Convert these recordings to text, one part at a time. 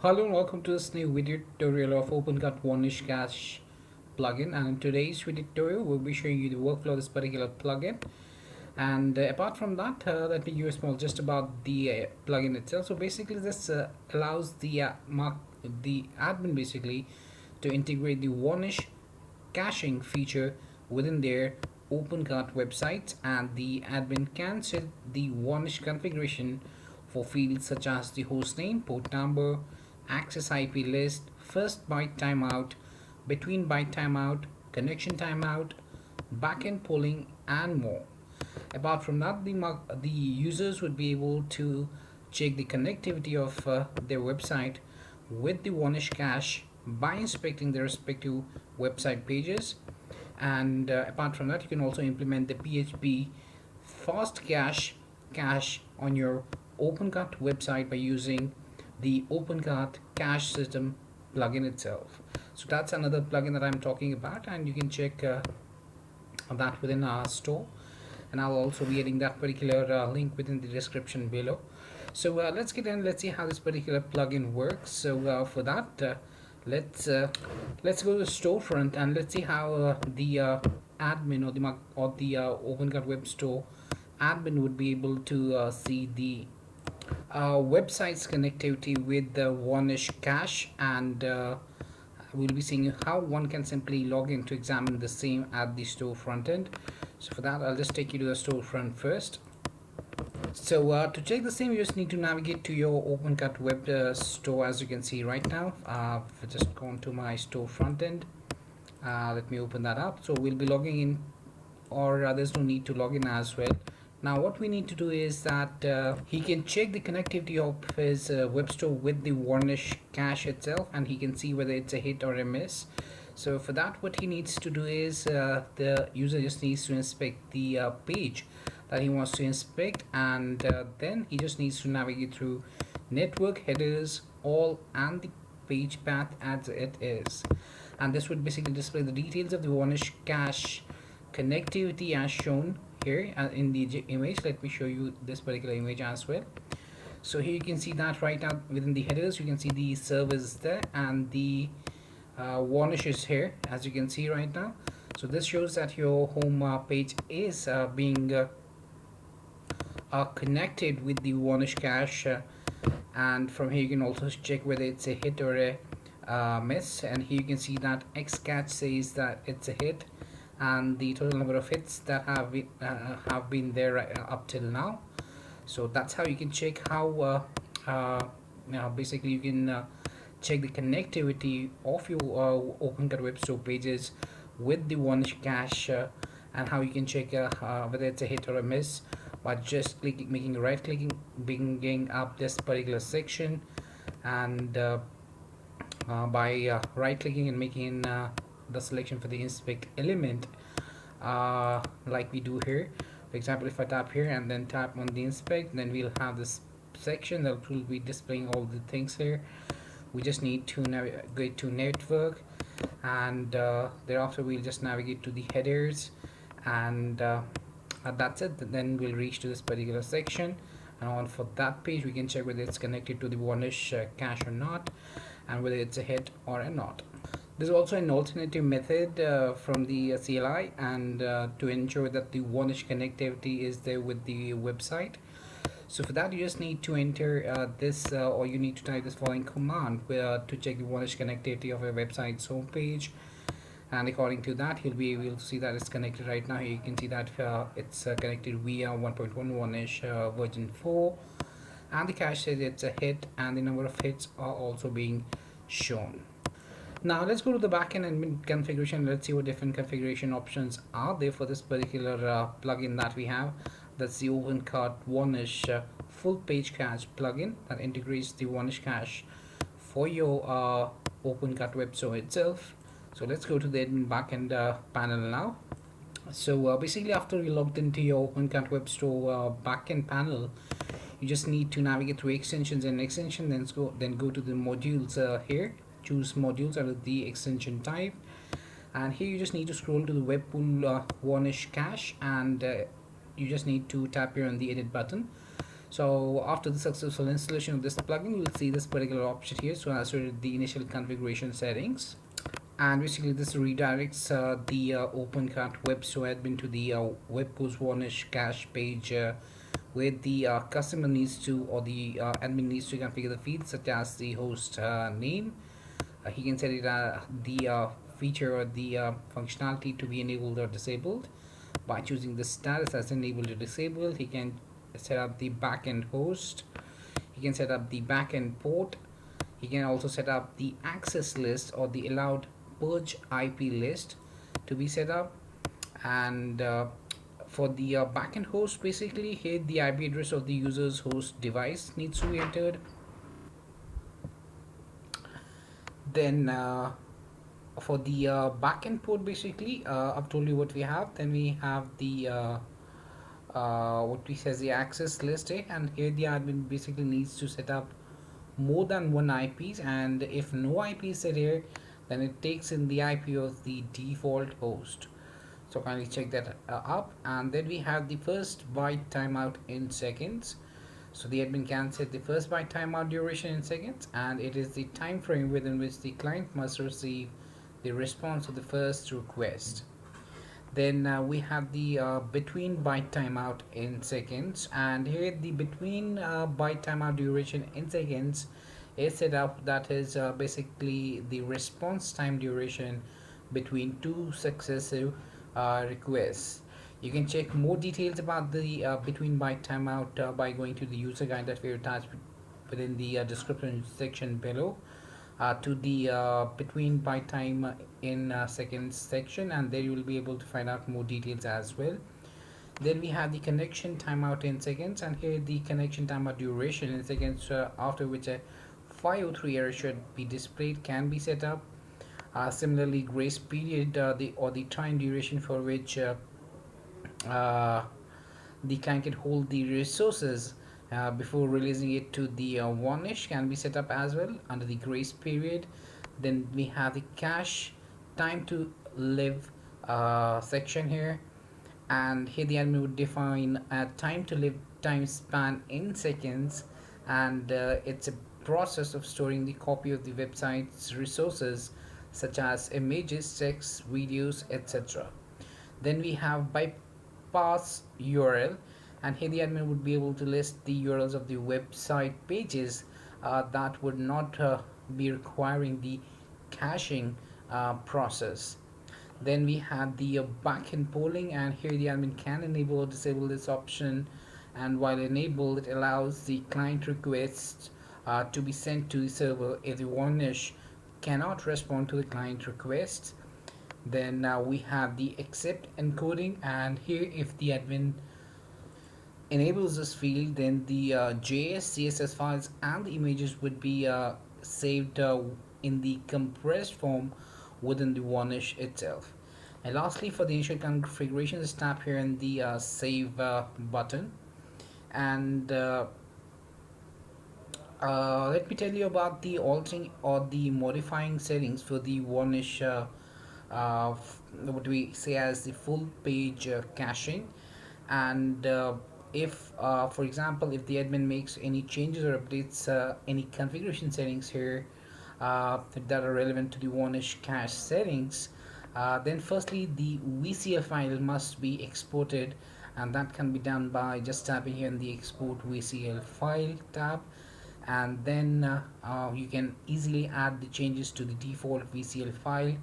Hello and welcome to this new video tutorial of Opencart Varnish Cache plugin, and in today's video tutorial we'll be showing you the workflow of this particular plugin. And apart from that, let me give you a small just about the plugin itself. So basically this allows the admin basically to integrate the Varnish caching feature within their Opencart websites, and the admin can set the Varnish configuration for fields such as the hostname, port number, access IP list, first byte timeout, between byte timeout, connection timeout, backend polling, and more. Apart from that, the users would be able to check the connectivity of their website with the Varnish cache by inspecting their respective website pages. And apart from that, you can also implement the PHP fast cache on your Opencart website by using the Opencart cache system plugin itself. So that's another plugin that I'm talking about, and you can check that within our store, and I'll also be adding that particular link within the description below. So let's get in, let's see how this particular plugin works. So for that, let's go to the storefront and let's see how the admin or the Opencart web store admin would be able to see the website's connectivity with the Varnish cache, and we'll be seeing how one can simply log in to examine the same at the store front end. So for that, I'll just take you to the storefront first. So to check the same, you just need to navigate to your Opencart web store, as you can see right now. I've just gone to my store front end. Let me open that up. So we'll be logging in, or there's no need to log in as well. Now what we need to do is that he can check the connectivity of his web store with the Varnish cache itself, and he can see whether it's a hit or a miss. So for that, what he needs to do is the user just needs to inspect the page that he wants to inspect, and then he just needs to navigate through network headers, all, and the page path as it is. And this would basically display the details of the Varnish cache connectivity as shown here in the image. Let me show you this particular image as well. So here you can see that right now within the headers you can see the servers there, and the Varnish is here, as you can see right now. So this shows that your home page is being connected with the Varnish cache, and from here you can also check whether it's a hit or a miss. And here you can see that Xcache says that it's a hit, and the total number of hits that have been there up till now. So that's how you can check how basically you can check the connectivity of your Opencart web store pages with the Varnish cache, and how you can check whether it's a hit or a miss by just making right clicking, bringing up this particular section, and by right clicking and making the selection for the inspect element, like we do here. For example, if I tap here and then tap on the inspect, then we'll have this section that will be displaying all the things here. We just need to navigate to network, and thereafter we'll just navigate to the headers, and that's it. Then we'll reach to this particular section, and on for that page we can check whether it's connected to the Varnish cache or not, and whether it's a hit or a not. There's also an alternative method from the CLI, and to ensure that the Varnish connectivity is there with the website. So for that, you just need to enter this, or you need to type this following command to check the Varnish connectivity of a website's home page. And according to that, you'll be able to see that it's connected right now. Here you can see that it's connected via 1.1 Varnish version 4, and the cache says it's a hit, and the number of hits are also being shown. Now let's go to the backend and configuration. Let's see what different configuration options are there for this particular plugin that we have. That's the Opencart Varnish full page cache plugin that integrates the Varnish cache for your Opencart web store itself. So let's go to the admin backend panel now. So basically, after you logged into your Opencart web store backend panel, you just need to navigate through extensions and extension, then go to the modules here. Choose modules out of the extension type, and here you just need to scroll to the webpool Varnish cache, and you just need to tap here on the edit button. So after the successful installation of this plugin, you'll see this particular option here. So as for the initial configuration settings, and basically this redirects the Opencart web so admin to the web goes Varnish cache page where the customer needs to, or the admin needs to configure the feeds such as the host name. He can set it the feature or the functionality to be enabled or disabled by choosing the status as enabled or disabled. He can set up the backend host. He can set up the backend port. He can also set up the access list or the allowed purge IP list to be set up. And for the backend host, basically here the IP address of the user's host device needs to be entered. Then for the backend port, basically I've told you what we have. Then we have the what we says the access list, and here the admin basically needs to set up more than one IPs, and if no IP is set here, then it takes in the IP of the default host. So kindly check that up. And then we have the first byte timeout in seconds. So the admin can set the first byte timeout duration in seconds, and it is the time frame within which the client must receive the response to the first request. Then we have the between byte timeout in seconds, and here the between byte timeout duration in seconds is set up. That is basically the response time duration between two successive requests. You can check more details about the between byte timeout by going to the user guide that we attached within the description section below to the between byte time in seconds section, and there you will be able to find out more details as well. Then we have the connection timeout in seconds, and here the connection timeout duration in seconds after which a 503 error should be displayed can be set up. Similarly, grace period the time duration for which uh, the client can hold the resources before releasing it to the Varnish can be set up as well under the grace period. Then we have the cache time to live section here, and here the admin would define a time to live time span in seconds, and it's a process of storing the copy of the website's resources such as images, text, videos, etc. Then we have bypass URL, and here the admin would be able to list the URLs of the website pages that would not be requiring the caching process. Then we have the backend polling, and here the admin can enable or disable this option, and while enabled it allows the client requests to be sent to the server if the Varnish cannot respond to the client requests. Then we have the accept encoding, and here if the admin enables this field, then the JS, CSS files and the images would be saved in the compressed form within the Varnish itself. And lastly, for the initial configuration, just tap here in the save button, and let me tell you about the altering or the modifying settings for the Varnish what we say as the full page caching. And if for example if the admin makes any changes or updates any configuration settings here that are relevant to the Varnish cache settings, then firstly the VCL file must be exported, and that can be done by just tapping here in the export VCL file tab, and then you can easily add the changes to the default VCL file.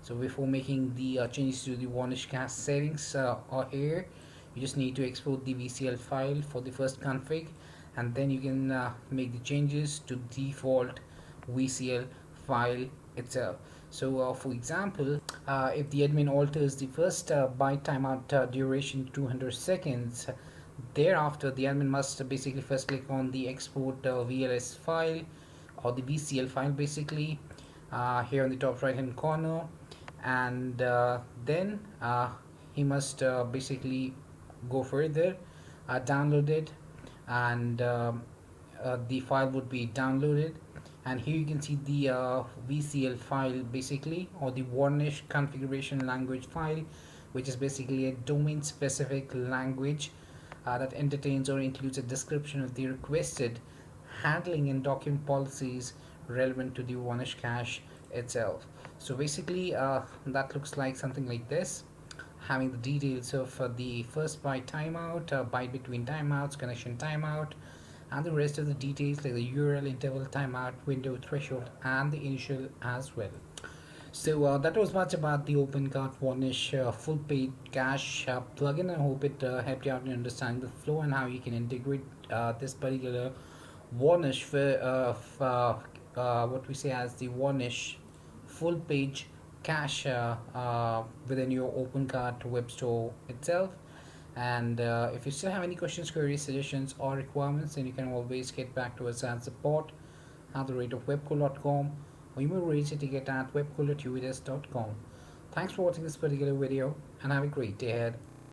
So before making the changes to the Varnish cache settings or here, you just need to export the VCL file for the first config, and then you can make the changes to default VCL file itself. So for example, if the admin alters the first byte timeout duration 200 seconds, thereafter the admin must basically first click on the export VLS file or the VCL file basically here on the top right hand corner, and then he must basically go further, download it, and the file would be downloaded, and here you can see the VCL file basically, or the Varnish configuration language file, which is basically a domain specific language that entertains or includes a description of the requested handling and document policies relevant to the Varnish cache itself. So basically, that looks like something like this, having the details of the first byte timeout, byte between timeouts, connection timeout, and the rest of the details like the URL, interval, timeout, window, threshold, and the initial as well. So that was much about the Opencart Varnish full page cache plugin. I hope it helped you out in understanding the flow and how you can integrate this particular Varnish for what we say as the Varnish full page cache within your Opencart web store itself. And if you still have any questions, queries, suggestions, or requirements, then you can always get back to us at support at the rate of webcool.com, or you may raise a ticket at webcool@uvis.com. Thanks for watching this particular video and have a great day ahead.